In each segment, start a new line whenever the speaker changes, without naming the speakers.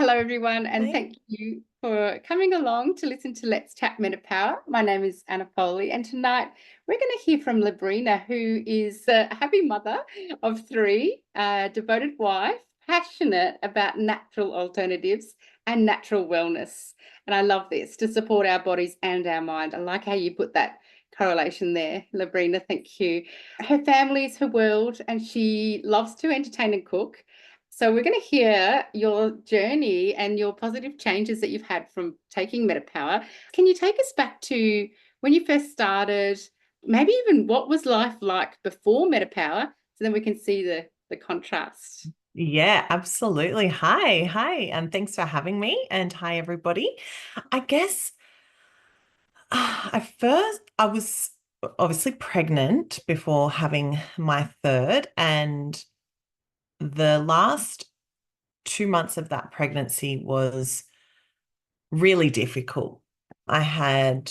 Hello, everyone, and
Hey.
thank you for coming along to listen to Let's Chat MetaPWR. My name is Anna Foley, and tonight we're going to hear from Labrina, who is a happy mother of three, a devoted wife, passionate about natural alternatives and natural wellness. And I love this, to support our bodies and our mind. I like how you put that correlation there, Labrina. Thank you. Her family is her world, and she loves to entertain and cook. So we're going to hear your journey and your positive changes that you've had from taking MetaPWR. Can you take us back to when you first started, maybe even what was life like before MetaPWR, so then we can see the contrast?
Yeah, absolutely. Hi, and thanks for having me. And hi, everybody. I guess at first I was obviously pregnant before having my third, and the last 2 months of that pregnancy was really difficult. I had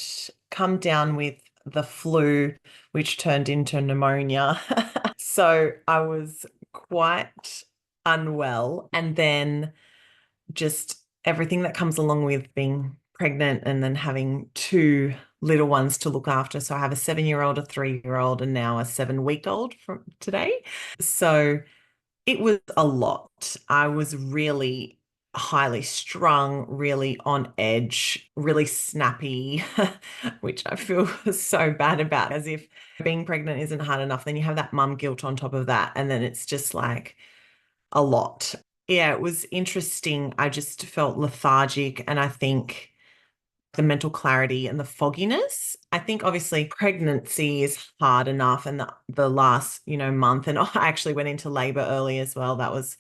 come down with the flu, which turned into pneumonia. So I was quite unwell. And then just everything that comes along with being pregnant and then having two little ones to look after. So I have a 7-year-old, a 3-year-old, and now a 7-week-old from today. So it was a lot. I was really highly strung, really on edge, really snappy, which I feel so bad about, as if being pregnant isn't hard enough. Then you have that mum guilt on top of that. And then it's just like a lot. Yeah, it was interesting. I just felt lethargic. And I think the mental clarity and the fogginess. I think obviously pregnancy is hard enough, and the last, month, and I actually went into labor early as well. That was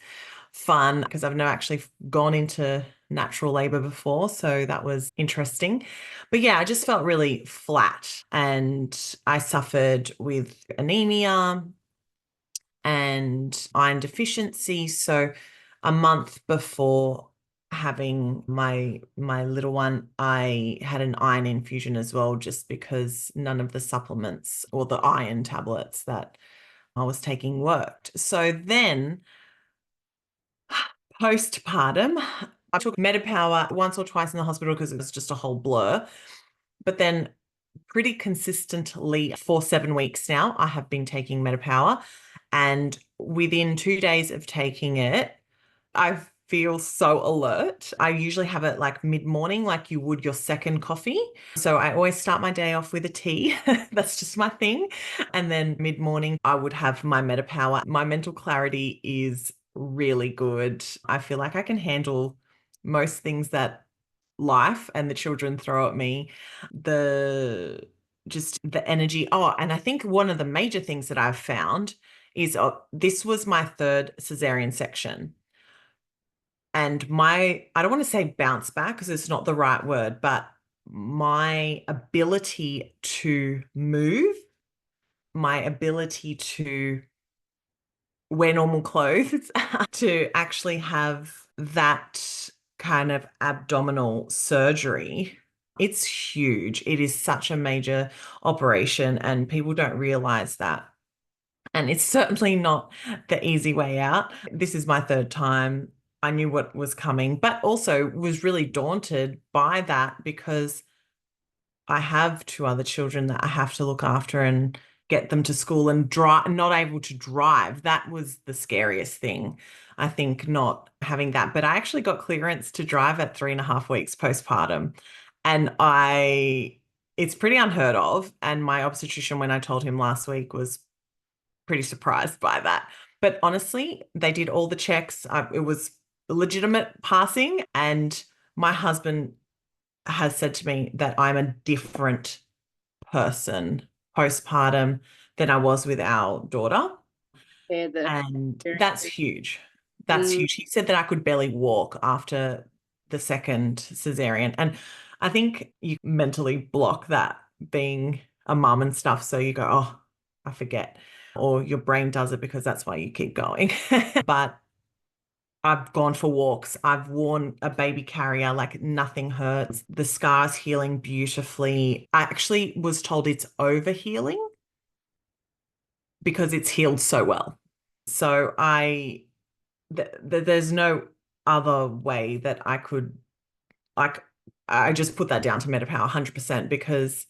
fun because I've never actually gone into natural labor before, so that was interesting. But yeah, I just felt really flat, and I suffered with anemia and iron deficiency. So a month before having my little one, I had an iron infusion as well, just because none of the supplements or the iron tablets that I was taking worked. So then postpartum, I took MetaPWR once or twice in the hospital because it was just a whole blur. But then pretty consistently for 7 weeks now, I have been taking MetaPWR. And within 2 days of taking it, I feel so alert. I usually have it like mid-morning, like you would your second coffee. So I always start my day off with a tea. That's just my thing. And then mid-morning, I would have my MetaPWR. My mental clarity is really good. I feel like I can handle most things that life and the children throw at me. Just the energy. Oh, and I think one of the major things that I've found is this was my third cesarean section. And I don't want to say bounce back because it's not the right word, but my ability to move, my ability to wear normal clothes, to actually have that kind of abdominal surgery. It's huge. It is such a major operation, and people don't realize that. And it's certainly not the easy way out. This is my third time. I knew what was coming, but also was really daunted by that because I have two other children that I have to look after and get them to school and drive, not able to drive. That was the scariest thing. I think not having that. But I actually got clearance to drive at 3.5 weeks postpartum. And it's pretty unheard of. And my obstetrician, when I told him last week, was pretty surprised by that. But honestly, they did all the checks. It was legitimate passing. And my husband has said to me that I'm a different person postpartum than I was with our daughter.
Share the
And that's
experiences.
huge. That's
Mm.
huge. He said that I could barely walk after the second cesarean. And I think you mentally block that being a mum and stuff. So you go, oh, I forget. Or your brain does it because that's why you keep going. But I've gone for walks. I've worn a baby carrier, like nothing hurts. The scar's healing beautifully. I actually was told it's over healing because it's healed so well. So there's no other way that I could, like, I just put that down to MetaPower 100% because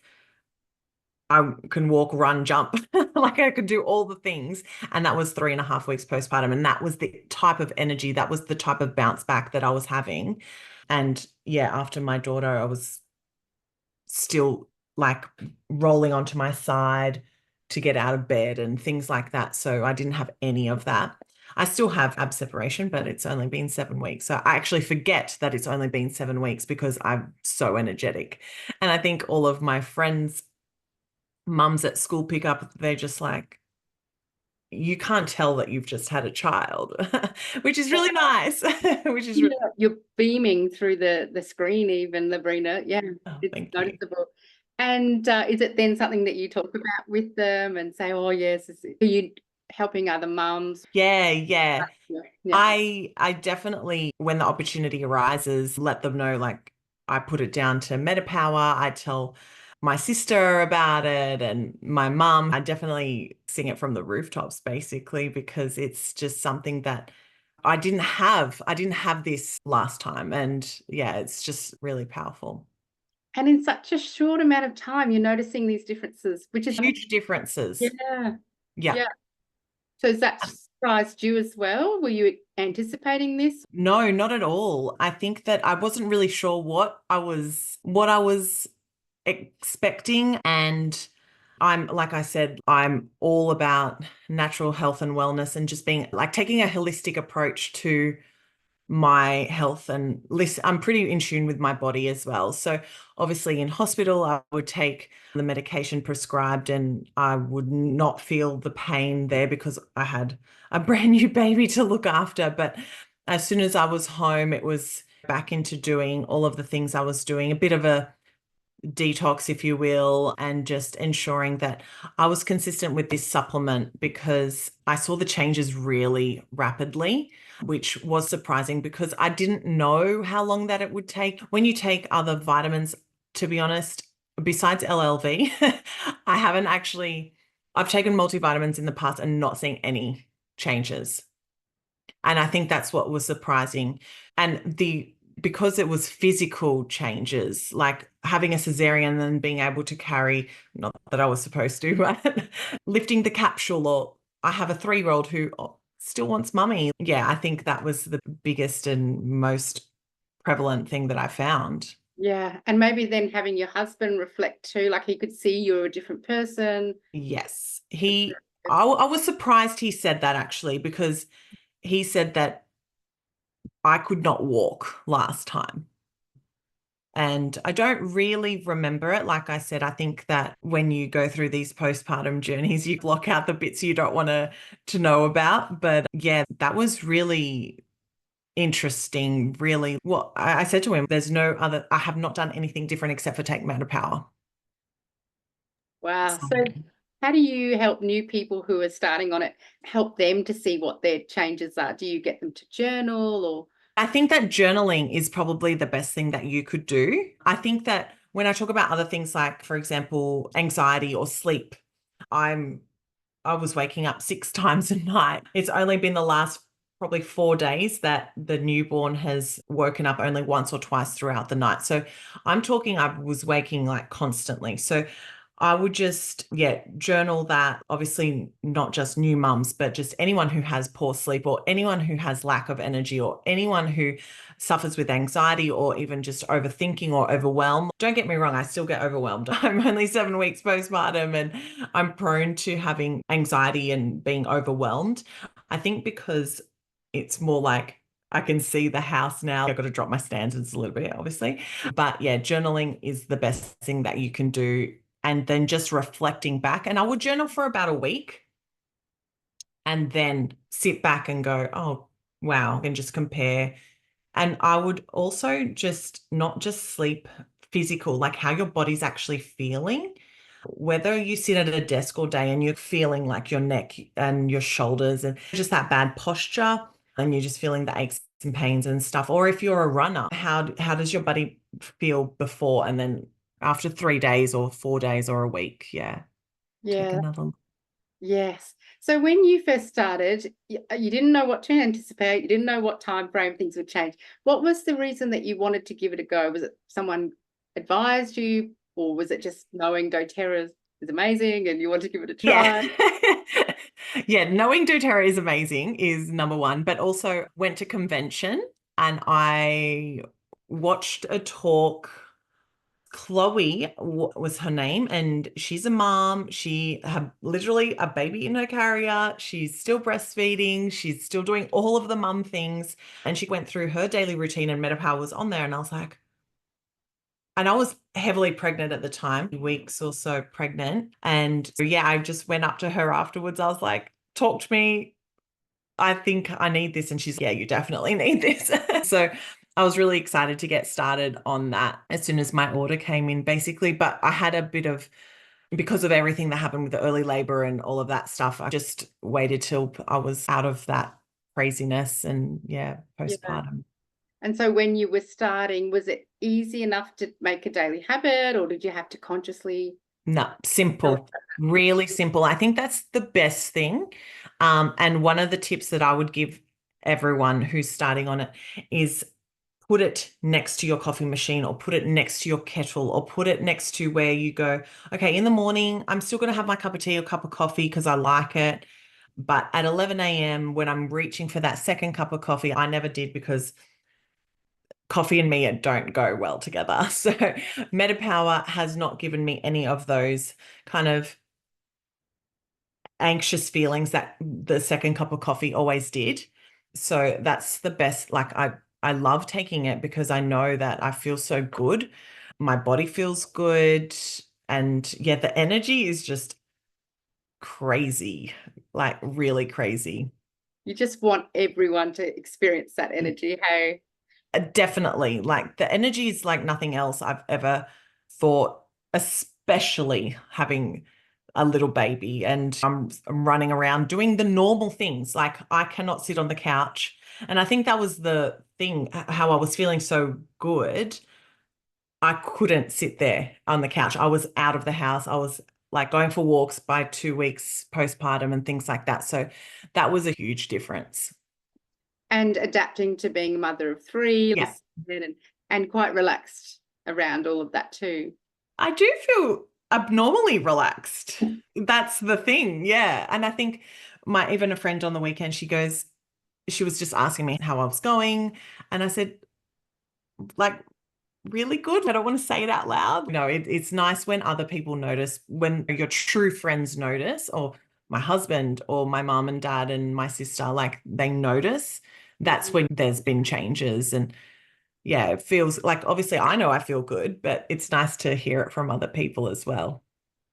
I can walk, run, jump. Like I could do all the things. And that was 3.5 weeks postpartum. And that was the type of energy, that was the type of bounce back that I was having. And yeah, after my daughter, I was still like rolling onto my side to get out of bed and things like that. So I didn't have any of that. I still have ab separation, but it's only been 7 weeks. So I actually forget that it's only been 7 weeks because I'm so energetic. And I think all of my friends' mums at school pick up, they're just like, you can't tell that you've just had a child, which is really nice. Which is really,
Yeah, you're beaming through the screen even, Labrina. Yeah,
oh,
it's
thank you.
noticeable. And is it then something that you talk about with them and say, oh yes, are you helping other mums?
Yeah, yeah.
Yeah, yeah.
I definitely, when the opportunity arises, let them know, like I put it down to MetaPower. I tell my sister about it and my mum. I definitely sing it from the rooftops basically because it's just something that I didn't have. I didn't have this last time. And yeah, it's just really powerful.
And in such a short amount of time, you're noticing these differences, which is
Huge differences.
yeah,
Yeah.
yeah. So has that surprised you as well? Were you anticipating this?
No, not at all. I think that I wasn't really sure what I was expecting. And I'm, like I said, I'm all about natural health and wellness and just being like taking a holistic approach to my health and listen, I'm pretty in tune with my body as well. So obviously in hospital, I would take the medication prescribed and I would not feel the pain there because I had a brand new baby to look after. But as soon as I was home, it was back into doing all of the things I was doing, a bit of a detox, if you will, and just ensuring that I was consistent with this supplement because I saw the changes really rapidly, which was surprising because I didn't know how long that it would take. When you take other vitamins, to be honest, besides LLV, I haven't actually, I've taken multivitamins in the past and not seeing any changes. And I think that's what was surprising. And because it was physical changes, like having a cesarean and being able to carry, not that I was supposed to, but lifting the capsule, or I have a 3-year old who still wants mummy. Yeah, I think that was the biggest and most prevalent thing that I found.
Yeah. And maybe then having your husband reflect too, like he could see you're a different person.
Yes. I was surprised he said that actually, because he said that I could not walk last time. And I don't really remember it. Like I said, I think that when you go through these postpartum journeys, you block out the bits you don't want to know about. But yeah, that was really interesting. Really, well, I said to him, "There's no other. I have not done anything different except for take Matter Power."
Wow.
So
So how do you help new people who are starting on it, help them to see what their changes are? Do you get them to journal or
I think that journaling is probably the best thing that you could do. I think that when I talk about other things like, for example, anxiety or sleep, I'm I was waking up 6 times a night. It's only been the last probably 4 days that the newborn has woken up only once or twice throughout the night. So I'm talking, I was waking like constantly. So I would just, yeah, journal that. Obviously, not just new mums, but just anyone who has poor sleep or anyone who has lack of energy or anyone who suffers with anxiety or even just overthinking or overwhelm. Don't get me wrong, I still get overwhelmed. I'm only 7 weeks postpartum and I'm prone to having anxiety and being overwhelmed. I think because it's more like I can see the house now. I've got to drop my standards a little bit, obviously. But yeah, journaling is the best thing that you can do. And then just reflecting back. And I would journal for about a week and then sit back and go, oh, wow, and just compare. And I would also just not just sleep physical, like how your body's actually feeling. Whether you sit at a desk all day and you're feeling like your neck and your shoulders and just that bad posture, and you're just feeling the aches and pains and stuff. Or if you're a runner, how does your body feel before and then after 3 days or 4 days or a week? Yeah, take
yeah,
another.
yes. So when you first started, you didn't know what to anticipate. You didn't know what time frame things would change. What was the reason that you wanted to give it a go? Was it someone advised you, or was it just knowing doTERRA is amazing and you want to give it a
Yeah.
try?
Yeah, knowing doTERRA is amazing is number one, but also went to convention and I watched a talk. Chloe was her name, and she's a mom. She had literally a baby in her carrier. She's still breastfeeding. She's still doing all of the mum things. And she went through her daily routine, and MetaPower was on there. And I was like, and I was heavily pregnant at the time, weeks or so pregnant. And so, yeah, I just went up to her afterwards. I was like, talk to me. I think I need this. And she's, yeah, you definitely need this. So I was really excited to get started on that as soon as my order came in, basically. But I had a bit of, because of everything that happened with the early labor and all of that stuff, I just waited till I was out of that craziness and, yeah,
Yeah.
postpartum.
And so when you were starting, was it easy enough to make a daily habit, or did you have to consciously?
No,
Oh,
simple, really simple. I think that's the best thing. And one of the tips that I would give everyone who's starting on it is put it next to your coffee machine or put it next to your kettle or put it next to where you go, okay, in the morning, I'm still going to have my cup of tea or cup of coffee because I like it. But at 11 a.m., when I'm reaching for that second cup of coffee, I never did because coffee and me don't go well together. So MetaPower has not given me any of those kind of anxious feelings that the second cup of coffee always did. So that's the best. Like I love taking it because I know that I feel so good. My body feels good. And yeah, the energy is just crazy, like really crazy.
you just want everyone to experience that energy. Hey,
Definitely. Like the energy is like nothing else I've ever thought, especially having a little baby and I'm running around doing the normal things. Like I cannot sit on the couch. And I think that was the thing, how I was feeling so good. I couldn't sit there on the couch. I was out of the house. I was like going for walks by 2 weeks postpartum and things like that. So that was a huge difference.
and adapting to being a mother of three,
Yeah.
and quite relaxed around all of that too.
I do feel abnormally relaxed. That's the thing. Yeah. And I think my even a friend on the weekend, she was just asking me how I was going. And I said, like, really good. I don't want to say it out loud. No, it's nice when other people notice, when your true friends notice, or my husband or my mom and dad and my sister, like they notice. That's when there's been changes. And yeah, it feels like obviously I know I feel good, but it's nice to hear it from other people as well.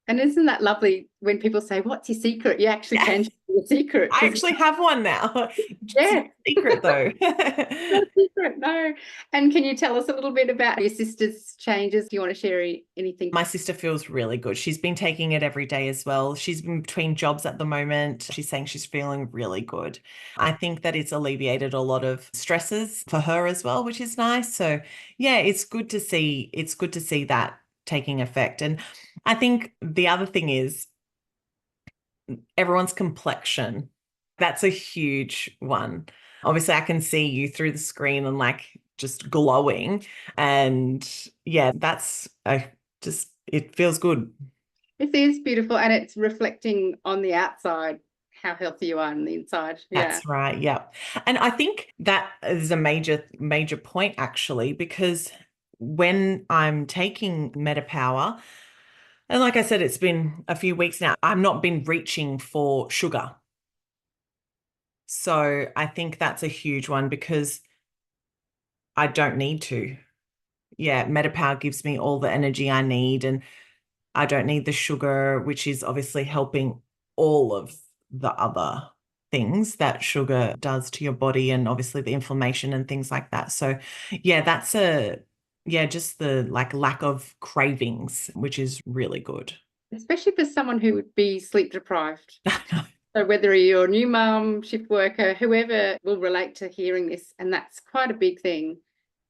And isn't that lovely when people say, "What's your secret?" You actually
Yeah,
can share your secret
I
because
actually have one now. It's not
yeah,
a secret though.
no secret, no. And can you tell us a little bit about your sister's changes? Do you want to share anything?
My sister feels really good. She's been taking it every day as well. She's been between jobs at the moment. She's saying she's feeling really good. I think that it's alleviated a lot of stresses for her as well, which is nice. So, yeah, it's good to see. It's good to see that taking effect. And I think the other thing is everyone's complexion. That's a huge one. Obviously, I can see you through the screen and like just glowing. And yeah, that's just, it feels good.
It is beautiful, and it's reflecting on the outside how healthy you are on the inside. Yeah.
That's right. Yeah. And I think that is a major point actually, because when I'm taking MetaPower, and like I said, it's been a few weeks now, I've not been reaching for sugar. So I think that's a huge one because I don't need to. Yeah, MetaPower gives me all the energy I need and I don't need the sugar, which is obviously helping all of the other things that sugar does to your body and obviously the inflammation and things like that. So yeah, just the like lack of cravings, which is really good.
Especially for someone who would be sleep deprived. So whether you're a new mum, shift worker, whoever will relate to hearing this, and that's quite a big thing.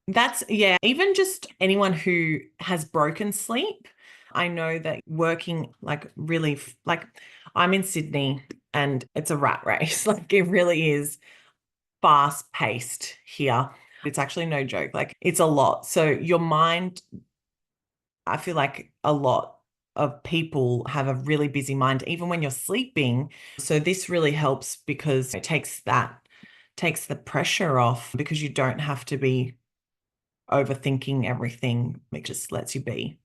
That's, yeah, even just anyone who has broken sleep. I know that working like really, like I'm in Sydney and it's a rat race. Like it really is fast paced here. It's actually no joke. Like it's a lot. So your mind, I feel like a lot of people have a really busy mind, even when you're sleeping. So this really helps because it takes the pressure off because you don't have to be overthinking everything. It just lets you be.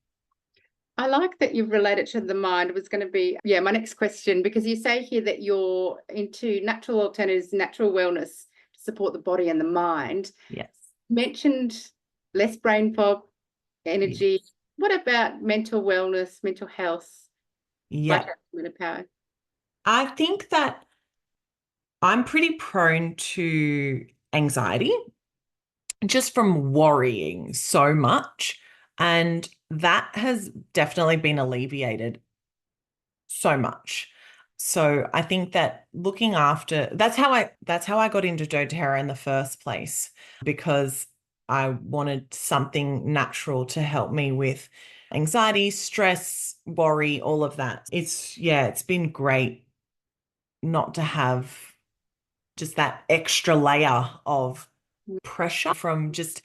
I like that you've related to the mind. Was going to be, yeah, my next question, because you say here that you're into natural alternatives, natural wellness to support the body and the mind.
Yes.
Mentioned less brain fog,
Yeah.
energy. What about mental wellness, mental health, by
Yeah.
Chat MetaPWR?
I think that I'm pretty prone to anxiety just from worrying so much. And that has definitely been alleviated so much. So I think that looking after that's how I got into doTERRA in the first place because I wanted something natural to help me with anxiety, stress, worry, all of that. It's been great not to have just that extra layer of pressure from just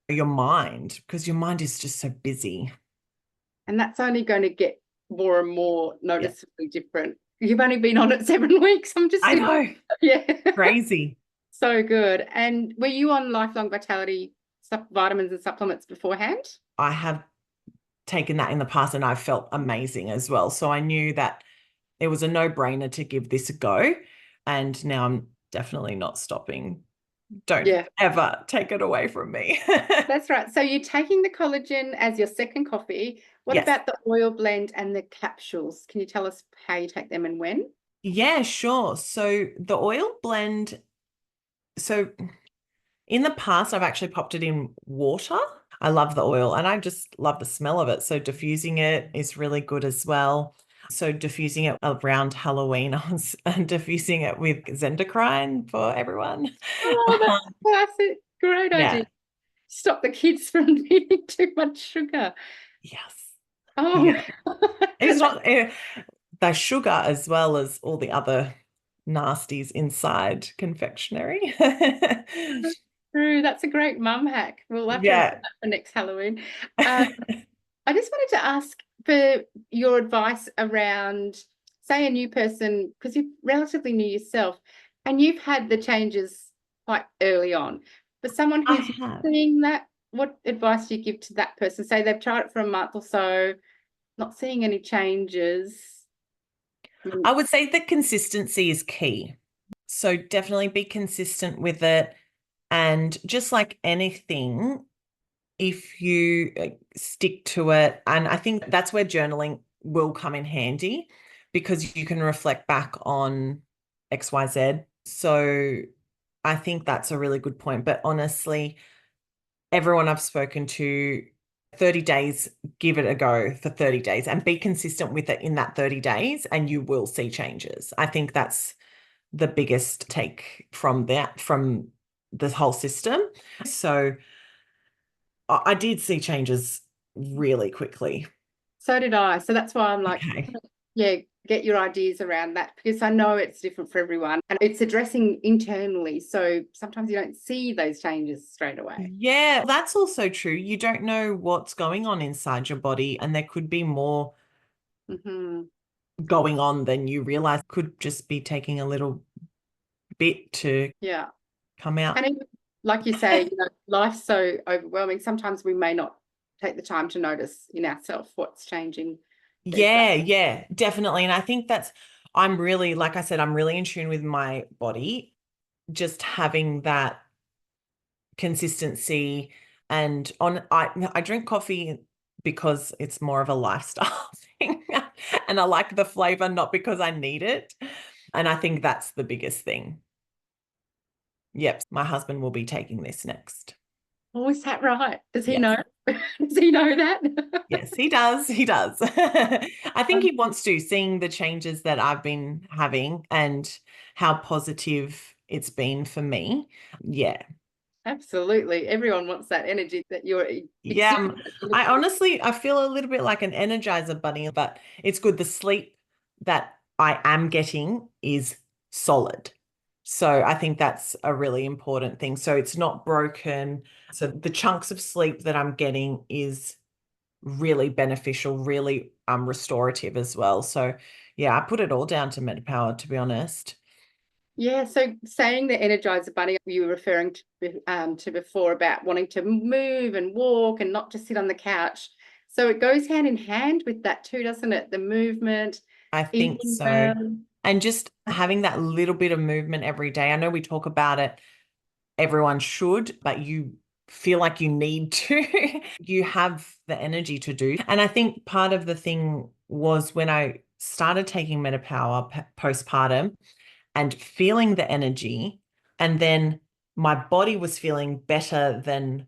your mind because your mind is just so busy.
And that's only going to get more and more
Yeah.
noticeably different. You've only been on it 7 weeks. I'm just
I
in,
know.
yeah.
Crazy.
So good. And were you on lifelong vitality vitamins and supplements beforehand?
I have taken that in the past and I've felt amazing as well. So I knew that it was a no-brainer to give this a go. And now I'm definitely not stopping. Don't
Yeah,
ever take it away from me.
that's right. So you're taking the collagen as your second coffee. What
Yes.
about the oil blend and the capsules? Can you tell us how you take them and when?
Yeah, sure. So the oil blend, so in the past, I've actually popped it in water. I love the oil and I just love the smell of it. So diffusing it is really good as well. So diffusing it around Halloween, I was diffusing it with Zendocrine for everyone.
Oh, that's classic. Great idea.
Yeah.
Stop the kids from eating too much sugar.
Yes.
Oh,
Yeah. It's not the sugar as well as all the other nasties inside confectionery.
true. That's a great mum hack. We'll have to remember
Yeah.
that for next Halloween. Um, I just wanted to ask for your advice around, say, a new person, because you're relatively new yourself, and you've had the changes quite early on. For someone
I
who's
have.
seeing that, what advice do you give to that person? Say they've tried it for a month or so, not seeing any changes.
I would say the consistency is key. So definitely be consistent with it. And just like anything, if you stick to it, and I think that's where journaling will come in handy because you can reflect back on XYZ. So I think that's a really good point. But honestly, everyone I've spoken to, 30 days, give it a go for 30 days and be consistent with it in that 30 days, and you will see changes. I think that's the biggest take from the whole system. So I did see changes really quickly.
So did I. So that's why I'm like,
Okay.
yeah, get your ideas around that because I know it's different for everyone and it's addressing internally. So sometimes you don't see those changes straight away.
Yeah, that's also true. You don't know what's going on inside your body, and there could be more
Hmm.
going on than you realize. Could just be taking a little bit to
Yeah.
come out.
And even, like you say, life's so overwhelming. Sometimes we may not take the time to notice in ourselves what's changing these days.
Yeah, yeah, definitely. And I think I'm really, like I said, I'm really in tune with my body. Just having that consistency and I drink coffee because it's more of a lifestyle thing. And I like the flavor, not because I need it. And I think that's the biggest thing. Yep, my husband will be taking this next.
Oh, is that right? Does he
Yes.
know? Does he know that?
Yes, he does. He does. I think
Um,
he wants to, seeing the changes that I've been having and how positive it's been for me. Yeah.
Absolutely. Everyone wants that energy that you're
Yeah.
exuding.
I honestly, I feel a little bit like an energizer bunny, but it's good. The sleep that I am getting is solid. So I think that's a really important thing. So it's not broken. So the chunks of sleep that I'm getting is really beneficial, really restorative as well. So yeah, I put it all down to MetaPWR, to be honest.
Yeah, so saying the Energizer Bunny you were referring to before about wanting to move and walk and not just sit on the couch. So it goes hand in hand with that too, doesn't it? The movement,
I think
eating
so.
well.
And just having that little bit of movement every day. I know we talk about it, everyone should, but you feel like you need to. You have the energy to do. And I think part of the thing was when I started taking MetaPWR postpartum, and feeling the energy. And then my body was feeling better than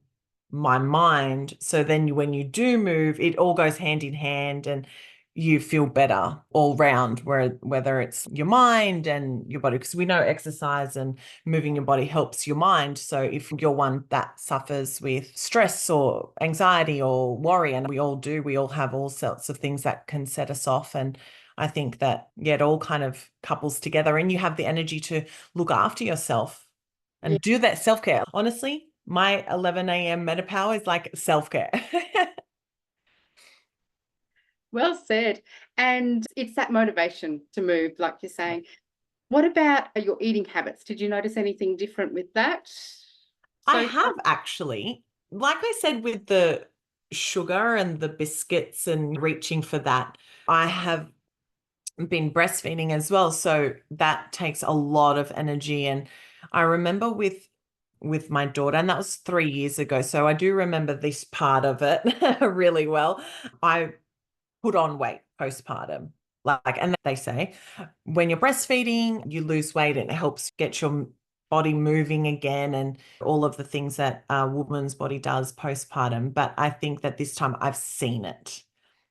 my mind. So then when you do move, it all goes hand in hand and you feel better all round, whether it's your mind and your body, because we know exercise and moving your body helps your mind. So if you're one that suffers with stress or anxiety or worry, and we all do, we all have all sorts of things that can set us off. And I think that, yeah, it all kind of couples together and you have the energy to look after yourself
Yeah,
and do that self-care. Honestly, my 11 a.m. MetaPWR is like self-care.
well said. And it's that motivation to move, like you're saying. What about your eating habits? Did you notice anything different with that
I
so far?
have actually, like I said, with the sugar and the biscuits and reaching for that, I have been breastfeeding as well. So that takes a lot of energy. And I remember with my daughter, and that was 3 years ago. So I do remember this part of it really well. I put on weight postpartum. And they say when you're breastfeeding, you lose weight and it helps get your body moving again and all of the things that a woman's body does postpartum. But I think that this time I've seen it.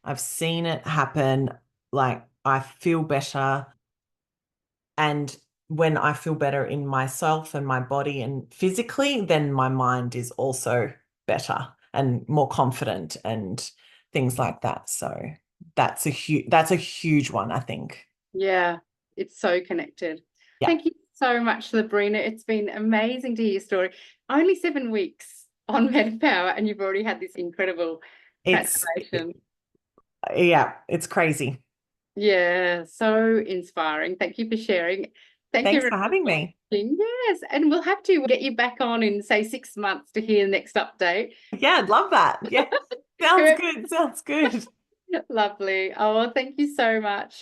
I've seen it happen. Like I feel better. And when I feel better in myself and my body and physically, then my mind is also better and more confident and things like that. So that's a huge one, I think.
Yeah, it's so connected.
Yeah.
Thank you so much, Labrina. It's been amazing to hear your story. Only 7 weeks on MetaPower, and you've already had this incredible
It's
transformation.
yeah, it's crazy.
Yeah, so inspiring. Thank you for sharing. Thank you
Thanks
very
for
much
having
for
me.
listening. Yes, and we'll have to get you back on in, say, 6 months to hear the next update.
Yeah, I'd love that. Yeah. Sounds good. Sounds good.
Lovely. Oh, well, thank you so much.